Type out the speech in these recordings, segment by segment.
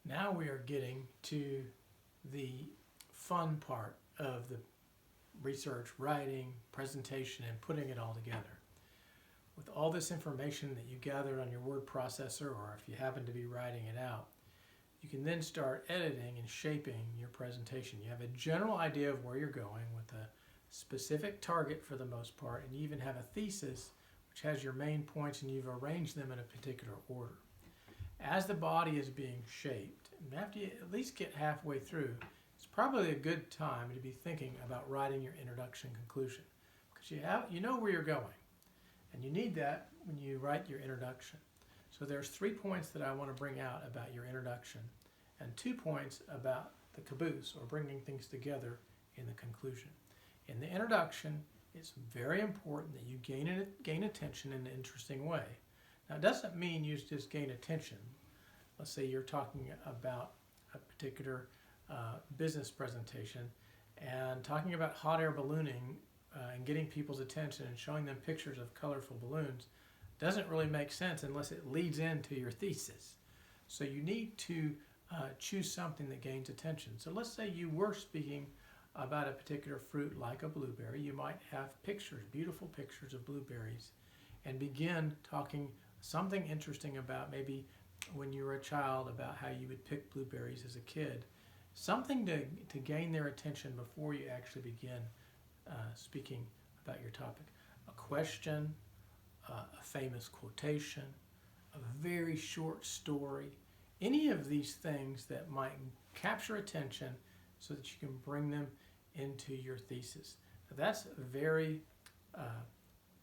Now we are getting to the fun part of the research, writing, presentation, and putting it all together. With all this information that you gathered on your word processor, or if you happen to be writing it out, you can then start editing and shaping your presentation. You have a general idea of where you're going with a specific target for the most part, and you even have a thesis which has your main points and you've arranged them in a particular order. As the body is being shaped, and after you at least get halfway through, it's probably a good time to be thinking about writing your introduction conclusion, because you know where you're going, and you need that when you write your introduction. So there's 3 points that I want to bring out about your introduction, and 2 points about the caboose, or bringing things together in the conclusion. In the introduction, it's very important that you gain attention in an interesting way. Now, it doesn't mean you just gain attention. Let's say you're talking about a particular business presentation and talking about hot air ballooning and getting people's attention and showing them pictures of colorful balloons doesn't really make sense unless it leads into your thesis. So you need to choose something that gains attention. So let's say you were speaking about a particular fruit like a blueberry. You might have pictures, beautiful pictures of blueberries, and begin talking something interesting about maybe when you were a child, about how you would pick blueberries as a kid. Something to gain their attention before you actually begin speaking about your topic. A question, a famous quotation, a very short story, any of these things that might capture attention so that you can bring them into your thesis. Now, that's very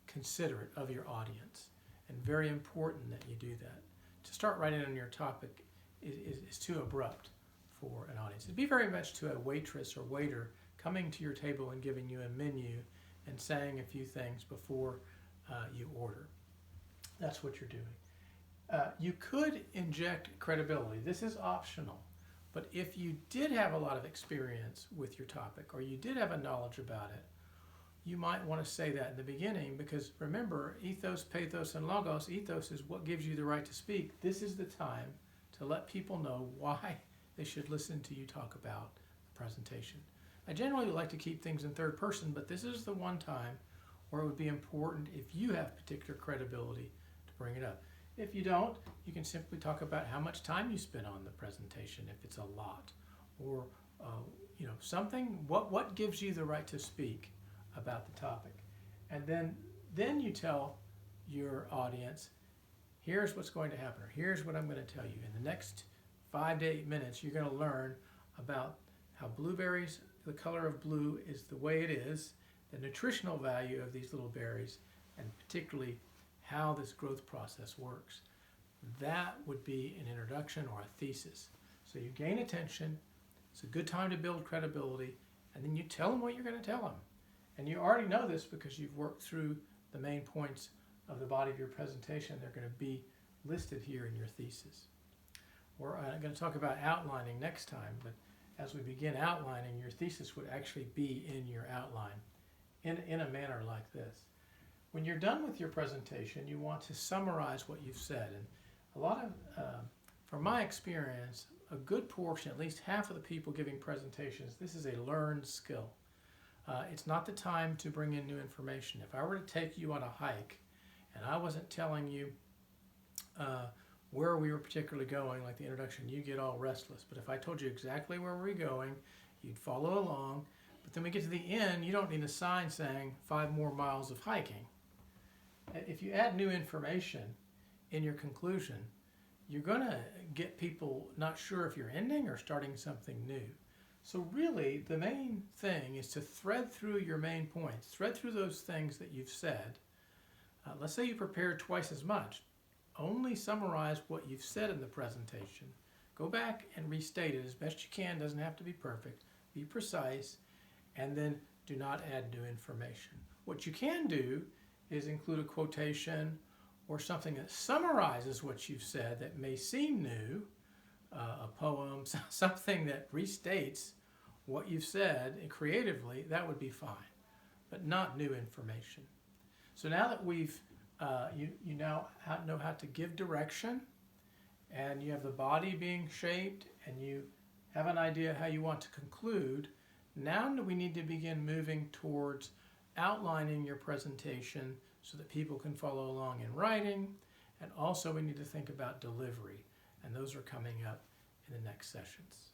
considerate of your audience, and very important that you do that. To start writing on your topic is too abrupt for an audience. It'd be very much to a waitress or waiter coming to your table and giving you a menu and saying a few things before you order. That's what you're doing. You could inject credibility. This is optional. But if you did have a lot of experience with your topic, or you did have a knowledge about it, you might want to say that in the beginning, because remember, ethos, pathos, and logos. Ethos is what gives you the right to speak. This is the time to let people know why they should listen to you talk about the presentation. I generally like to keep things in third person, but this is the one time where it would be important, if you have particular credibility, to bring it up. If you don't, you can simply talk about how much time you spent on the presentation, if it's a lot, or something. What gives you the right to speak about the topic, and then you tell your audience, here's what's going to happen, or here's what I'm going to tell you. In the next 5 to 8 minutes, you're going to learn about how blueberries, the color of blue is the way it is, the nutritional value of these little berries, and particularly how this growth process works. That would be an introduction or a thesis. So you gain attention, it's a good time to build credibility, and then you tell them what you're going to tell them. And you already know this because you've worked through the main points of the body of your presentation. They're going to be listed here in your thesis. We're going to talk about outlining next time, but as we begin outlining, your thesis would actually be in your outline in a manner like this. When you're done with your presentation, you want to summarize what you've said. And a lot of, from my experience, a good portion, at least half of the people giving presentations, this is a learned skill. It's not the time to bring in new information. If I were to take you on a hike and I wasn't telling you where we were particularly going, like the introduction, you get all restless. But if I told you exactly where we're going, you'd follow along. But then we get to the end, you don't need a sign saying 5 more miles of hiking. If you add new information in your conclusion, you're going to get people not sure if you're ending or starting something new. So really, the main thing is to thread through your main points, thread through those things that you've said. Let's say you prepared twice as much. Only summarize what you've said in the presentation. Go back and restate it as best you can. Doesn't have to be perfect. Be precise, and then do not add new information. What you can do is include a quotation or something that summarizes what you've said that may seem new, a poem, something that restates what you've said creatively. That would be fine, but not new information. So now that we've you now know how to give direction and you have the body being shaped, and you have an idea how you want to conclude. Now we need to begin moving towards outlining your presentation so that people can follow along in writing, and also we need to think about delivery, and those are coming up in the next sessions.